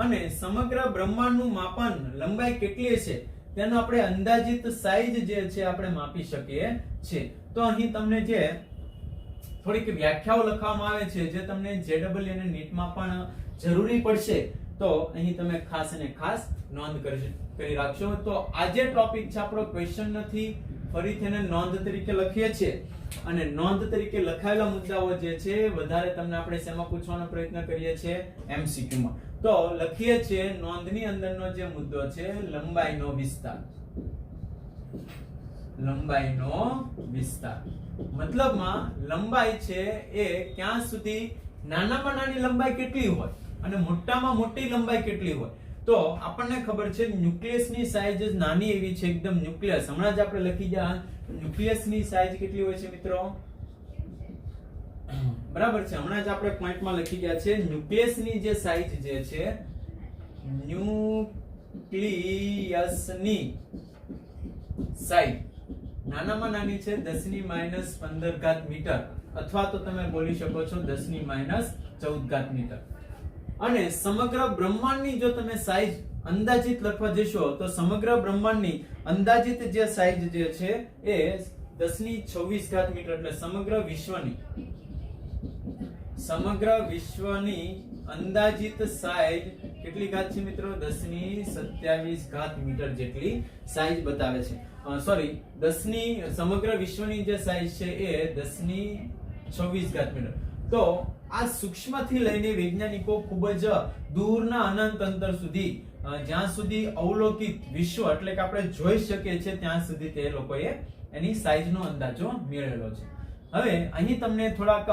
અને સમગ્ર બ્રહ્માંડનું માપન, લંબાઈ કેટલી છે તેનો આપણે અંદાજિત સાઈઝ જે છે આપણે માપી શકીએ છીએ. તો અહીં તમને જે થોડીક વ્યાખ્યાઓ લખવામાં આવે છે જે તમને JEE અને નીટમાં પણ જરૂરી પડશે, તો અહીં તમે ખાસ અને ખાસ નોંધ કરી રાખશો. તો આજે ટોપિક છે આપણો ક્વેશ્ચન નથી, ફરીથી એને નોંધ તરીકે લખીએ છીએ અને નોંધ તરીકે લખાયેલા મુદ્દાઓ જે છે વધારે તમને આપણે શેમાં પૂછવાનો પ્રયત્ન કરીએ છીએ? MCQ માં. તો લખીએ છીએ નોંધની અંદરનો જે મુદ્દો છે લંબાઈનો વિસ્તાર. લંબાઈનો વિસ્તાર મતલબમાં લંબાઈ છે એ ક્યાં સુધી, નાનામાં નાની લંબાઈ કેટલી હોય અને મોટામાં મોટી લંબાઈ કેટલી હોય. તો આપણને ખબર છે ન્યુક્લિયસની સાઈઝ નાની એવી છે, એકદમ ન્યુક્લિયસ. હમણાં જ આપણે લખી ગયા ન્યુક્લિયસની સાઈઝ કેટલી હોય છે મિત્રો? બરાબર છે, હમણાં જ આપણે પોઈન્ટમાં લખી ગયા છે ન્યુક્લિયસની જે સાઈઝ જે છે, ન્યુક્લિયસની સાઈઝ નાનામાં નાની છે 10⁻15 મીટર, અથવા તો તમે બોલી શકો છો 10⁻14 મીટર. અને સમગ્ર બ્રહ્માંડની જો તમે સાઈઝ અંદાજિત લખવા જશો તો સમગ્ર બ્રહ્માંડની અંદાજિત જે સાઈઝ જે છે એ 10⁻26 મીટર, એટલે સમગ્ર વિશ્વની અંદાજિત સાઈઝ કેટલી ઘાત છે મિત્રો? 10⁻27 મીટર જેટલી સાઈઝ બતાવે છે. સમગ્ર વિશ્વની જે સાઈઝ છે એ 10⁻26 મીટર. તો આ સૂક્ષ્મથી લઈને વૈજ્ઞાનિકો ખૂબ જ દૂરના અનંત અંતર સુધી, જ્યાં સુધી અવલોકિત વિશ્વ એટલે કે આપણે જોઈ શકીએ છીએ ત્યાં સુધી તે લોકોએ એની સાઈઝનો અંદાજો મેળવેલો છે. હવે અહીં તમને થોડાક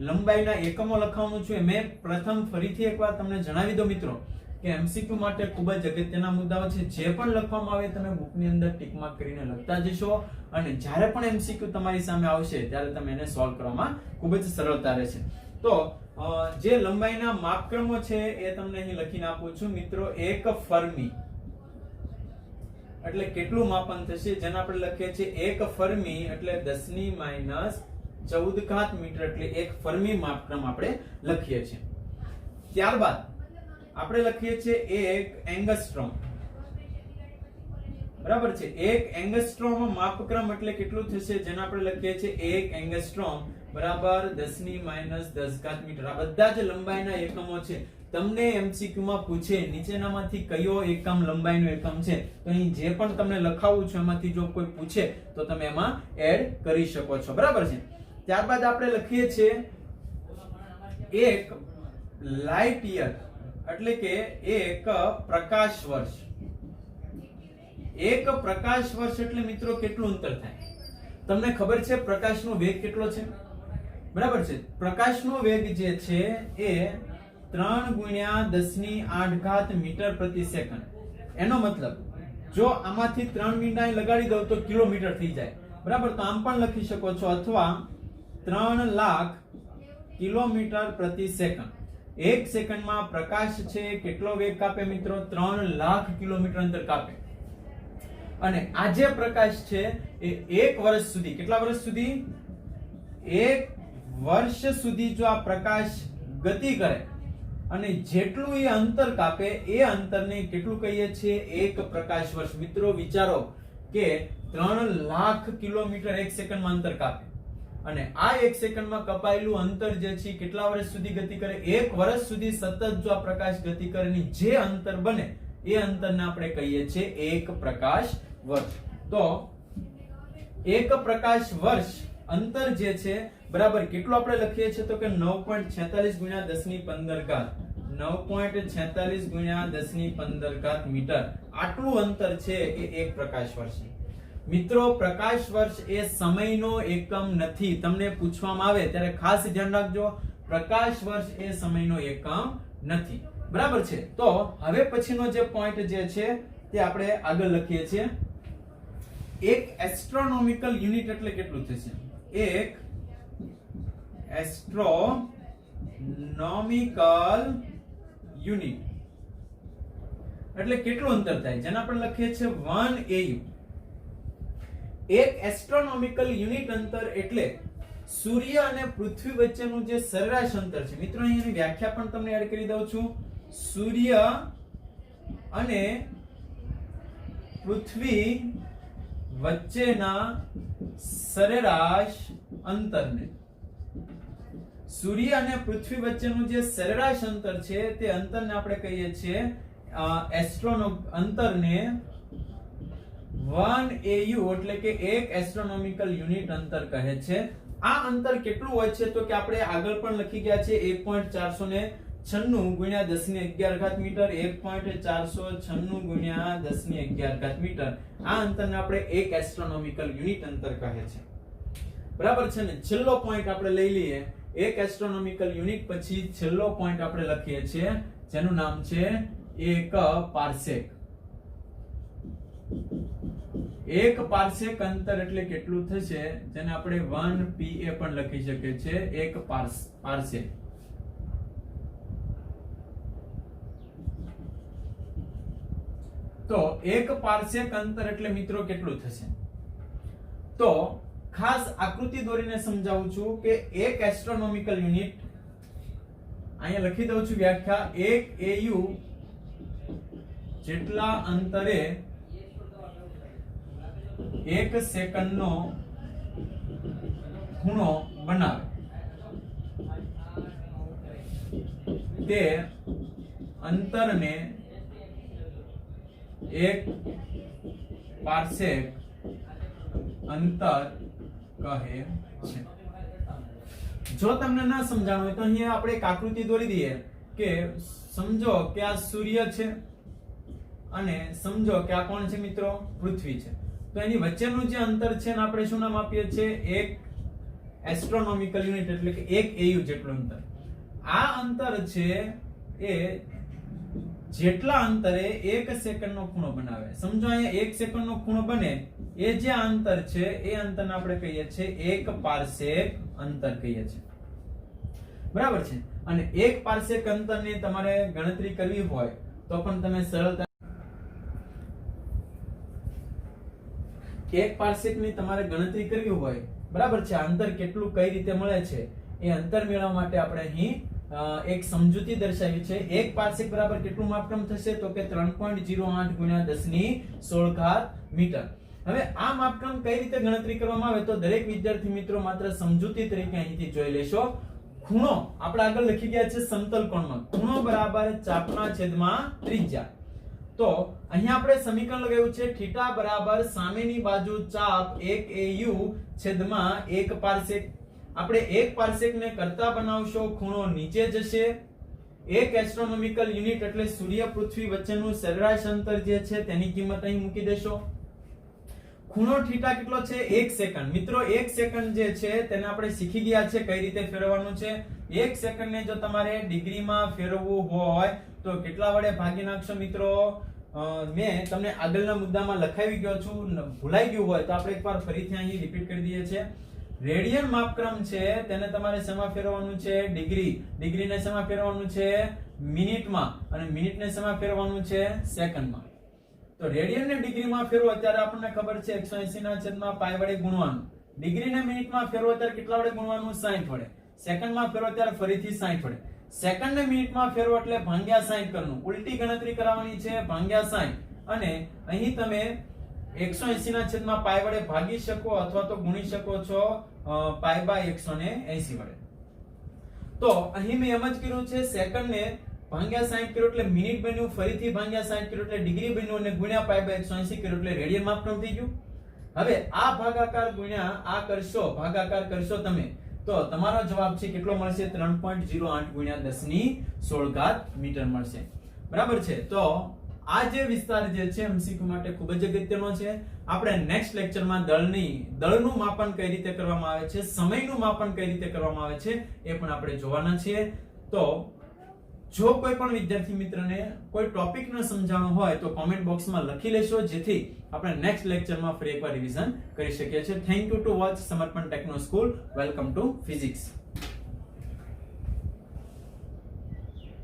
લંબાઈના એકમો લખવાનું છે. મેં પ્રથમ ફરીથી એકવાર તમને જણાવી દો મિત્રો કે MCQ માટે ખૂબ જ અગત્યના મુદ્દાઓ છે. જે પણ લખવામાં આવે તમે બુકની અંદર ટિક માર્ક કરીને લખતા જશો અને જ્યારે પણ MCQ તમારી સામે આવશે ત્યારે તમે એને સોલ્વ કરવામાં ખૂબ જ સરળતા રહેશે. તો જે લંબાઈના માપક્રમો છે એ તમને અહીં લખીને આપું છું મિત્રો. 1 ફર્મી એટલે કેટલું માપન થશે, જેને આપણે લખીએ છીએ 1 ફર્મી એટલે 10⁻14 મીટર, એટલે 1 ફર્મી માપક્રમ આપણે લખીએ છીએ. ત્યારબાદ આપણે લખીએ છીએ 1 એંગસ્ટ્રોમ. બરાબર છે, 1 એંગસ્ટ્રોમ માપક્રમ એટલે કેટલું થશે, જેને આપણે લખીએ છીએ 1 એંગસ્ટ્રોમ બરાબર 10⁻10 મીટર. આ બધા જ લંબાઈના એકમો છે. તમને MCQ માં પૂછે નીચેનામાંથી કયો એકમ લંબાઈનો એકમ છે, તો અહીં જે પણ તમને લખાવું છે એમાંથી જો કોઈ પૂછે તો તમે એમાં એડ કરી શકો છો. બરાબર છે. ત્યારબાદ આપણે લખીએ છીએ 1 લાઇટ યર એટલે કે 1 પ્રકાશ વર્ષ. 1 પ્રકાશ વર્ષ એટલે મિત્રો કેટલું અંતર થાય? તમને ખબર છે પ્રકાશનો વેગ કેટલો છે? બરાબર છે, પ્રકાશનો વેગ જે છે એ 3×10⁸ મીટર પ્રતિ સેકન્ડ. એનો મતલબ જો આમાંથી 3 મીંડા લગાડી દો તો કિલોમીટર થઈ જાય. બરાબર, તો આમ પણ લખી શકો છો, અથવા 3 લાખ કિલોમીટર પ્રતિ સેકન્ડ. 1 સેકન્ડમાં પ્રકાશ છે કેટલો વેગ કાપે મિત્રો? 3 લાખ કિલોમીટર અંતર કાપે. અને આ જે પ્રકાશ છે એ 1 વર્ષ સુધી, કેટલા વર્ષ સુધી? 1 વર્ષ સુધી જો આ પ્રકાશ ગતિ કરે અને જેટલું એ અંતર કાપે એ અંતરને કેટલું કહીએ છીએ? 1 પ્રકાશ વર્ષ. મિત્રો વિચારો કે 3 લાખ કિલોમીટર 1 સેકન્ડમાં અંતર કાપે અને આ 1 સેકન્ડમાં કપાયેલું અંતર જે છે કેટલા વર્ષ સુધી ગતિ કરે? 1 વર્ષ સુધી સતત જો આ પ્રકાશ ગતિ કરે ને જે અંતર બને એ અંતરને આપણે કહીએ છીએ 1 પ્રકાશ વર્ષ. તો 1 પ્રકાશ વર્ષ અંતર જે છે બરાબર કેટલું આપણે લખીએ છીએ તો કે 9.46×10⁻15 9.46×10⁻15 મીટર. આટલું અંતર છે એ 1 પ્રકાશ વર્ષ. મિત્રો પ્રકાશ વર્ષ એ સમયનો એકમ નથી. તમને પૂછવામાં આવે ત્યારે ખાસ ધ્યાન રાખજો, પ્રકાશ વર્ષ એ સમયનો એકમ નથી. બરાબર છે. તો હવે પછીનો જે પોઈન્ટ જે છે તે આપણે આગળ લખીએ છીએ. એક એસ્ટ્રોનોમિકલ યુનિટ એટલે કેટલું થશે? એક એસ્ટ્રોનોમિકલ યુનિટ એટલે કેટલું અંતર થાય, જેને આપણે લખીએ છીએ 1 AU. એક એસ્ટ્રોનોમિકલ યુનિટ અંતર એટલે સૂર્ય અને પૃથ્વી વચ્ચેનું જે સરેરાશ અંતર છે. મિત્રો અહીંની વ્યાખ્યા પણ તમને એડ કરી દઉં છું. સૂર્ય અને પૃથ્વી વચ્ચેના સરેરાશ અંતરને, સૂર્ય અને પૃથ્વી વચ્ચેનું જે સરેરાશ અંતર છે તે અંતરને આપણે કહીએ છીએ અંતરને 1 AU એટલે કે એક એસ્ટ્રોનોમિકલ યુનિટ અંતર કહે છે. આ અંતર કેટલું હોય છે તો કે આપણે આગળ પણ લખી ગયા છે 1.496 ગુણ્યા 1011 મીટર, 1.496 ગુણ્યા 1011 મીટર. આ અંતરને આપણે એક એસ્ટ્રોનોમિકલ યુનિટ અંતર કહે છે. બરાબર છે ને? છેલ્લો પોઈન્ટ આપણે લઈ લઈએ. એક એસ્ટ્રોનોમિકલ યુનિટ પછી છેલ્લો પોઈન્ટ આપણે લખીએ છીએ જેનું નામ છે એક પાર્સેક. એક પાર્સેક અંતર એટલે કેટલું થશે, જેને આપણે 1 PA પણ લખી શકીએ છીએ. એક પાર્સેક. તો એક પાર્સેક અંતર એટલે મિત્રો કેટલું થશે? તો ખાસ આકૃતિ દોરીને સમજાવું છું કે એક એસ્ટ્રોનોમિકલ યુનિટ, અહીંયા લખી દઉં છું વ્યાખ્યા, 1 AU જેટલા અંતરે 1 સેકન્ડનો ખૂણો બનાવે તે અંતરને એક પાર્સેક અંતર કહે છે. જો તમને ના સમજાણું હોય તો અહીંયા આપણે એક આકૃતિ દોરી દઈએ કે સમજો કે આ સૂર્ય છે અને સમજો કે આ કોણ છે મિત્રો? પૃથ્વી છે. તો એની વચ્ચેનું જે અંતર છે ને આપણે શું નામ આપીએ છીએ? એક એસ્ટ્રોનોમિકલ યુનિટ એટલે કે 1 AU જેટલું અંતર. આ અંતર છે એ જેટલા અંતરે 1 સેકન્ડનો ખૂણો બનાવે. સમજો અહીંયા 1 સેકન્ડનો ખૂણો બને એ જે અંતર છે એ અંતરને આપણે કહીએ છીએ એક પાર્સેક અંતર કહીએ છીએ. બરાબર છે? અને એક પાર્સેક અંતરની તમારે ગણતરી કરવી હોય તો પણ તમે સરળતા, એક પાર્સેકની તમારે ગણતરી કરવી હોય, બરાબર છે, અંતર કેટલું કઈ રીતે મળે છે એ અંતર મેળવવા માટે આપણે અહીં એક સમજૂતી દર્શાવી છે. એક પાર્સેક બરાબર કેટલું માપક્રમ થશે તો કે 3.08 ગુણ્યા 1016 મીટર. હવે આ માપક્રમ કઈ રીતે ગણતરી કરવામાં આવે તો દરેક વિદ્યાર્થી મિત્રો માત્ર સમજૂતી તરીકે અહીંથી જોઈ લેશો. ખૂણો આપણે આગળ લખી ગયા છે સમતલ કોણમાં. ખૂણો બરાબર ચાપના છેદમાં ત્રિજ્યા. તો અહીંયા આપણે સમીકરણ લગાવ્યું છે થીટા બરાબર સામેની બાજુ ચાપ 1 AU છેદમાં 1 પાર્સેક. આપણે 1 પાર્સેક ને કરતા બનાવશો, ખૂણો નીચે જશે. એક એસ્ટ્રોનોમિકલ યુનિટ એટલે સૂર્ય પૃથ્વી વચ્ચેનું સરેરાશ અંતર જે છે તેની કિંમત અહીં મૂકી દેશો. ખૂણો થીટા કેટલો છે? 1 સેકન્ડ. મિત્રો 1 સેકન્ડ જે છે તેને આપણે શીખી ગયા છે કઈ રીતે ફેરવવાનું છે. 1 સેકન્ડ ને જો તમારે ડિગ્રીમાં ફેરવવું હોય તો કેટલા વડે ભાગી નાખશો મિત્રો? મેં તમને આગળના મુદ્દામાં લખાવી ગયો છું, ભૂલાઈ ગયું હોય તો આપણે એકવાર ફરીથી અહીં રિપીટ કરી દઈએ છીએ. રેડિયન માપક્રમ છે તેને તમારે શેમાં ફેરવવાનું છે? ડિગ્રીને શેમાં ફેરવવાનું છે? મિનિટમાં. અને મિનિટને શેમાં ફેરવવાનું છે? સેકન્ડમાં. તો રેડિયન ને ડિગ્રીમાં ફેરવો ત્યારે આપણને ખબર છે 180 પાઈ વડે ગુણવાનું. ડિગ્રીને મિનિટમાં ફેરવો ત્યારે કેટલા વડે ગુણવાનું? 60 વડે. સેકન્ડમાં ફેરવો ત્યારે ફરીથી 60 વડે. સેકન્ડ ને મિનિટમાં ફેરવો એટલે ભાગ્યા 60 કરવાનું. ઉલટી ગણતરી કરવાની છે, ભાગ્યા 60. અને અહીં તમે 180 પાઈ વડે ભાગી શકો અથવા તો ગુણી શકો છો પાઈ બાય 180 વડે. તો અહીં મેં એમ જ કર્યું છે, સેકન્ડ ને ભાગ્યા 60 કર્યો એટલે મિનિટ બન્યું, ફરીથી ભાગ્યા 60 કર્યો એટલે ડિગ્રી બન્યું અને ગુણ્યા પાઈ બાય 180 કર્યો એટલે રેડિયન માપક્રમ થઈ ગયું. હવે આ ભાગાકાર ગુણ્યા આ કરશો, ભાગાકાર કરશો તમે તો તમારો જવાબ છે કેટલો મળશે? 3.08 ગુણ્યા 1016 મીટર મળશે. બરાબર છે? તો આ જે વિસ્તાર જે છે એમસીક્યુ માટે ખૂબ જ અગત્યનો છે. આપણે નેક્સ્ટ લેક્ચરમાં દળનું માપન કઈ રીતે કરવામાં આવે છે, સમયનું માપન કઈ રીતે કરવામાં આવે છે એ પણ આપણે જોવાના છીએ. તો જો કોઈ પણ વિદ્યાર્થી મિત્રને કોઈ ટોપિક ન સમજાણો હોય તો કોમેન્ટ બોક્સમાં લખી લેશો, જેથી આપણે નેક્સ્ટ લેક્ચરમાં ફરી એકવાર રિવિઝન કરી શકીએ છીએ. થેન્ક યુ ટુ વોચ સમર્પણ techno school. Welcome to physics.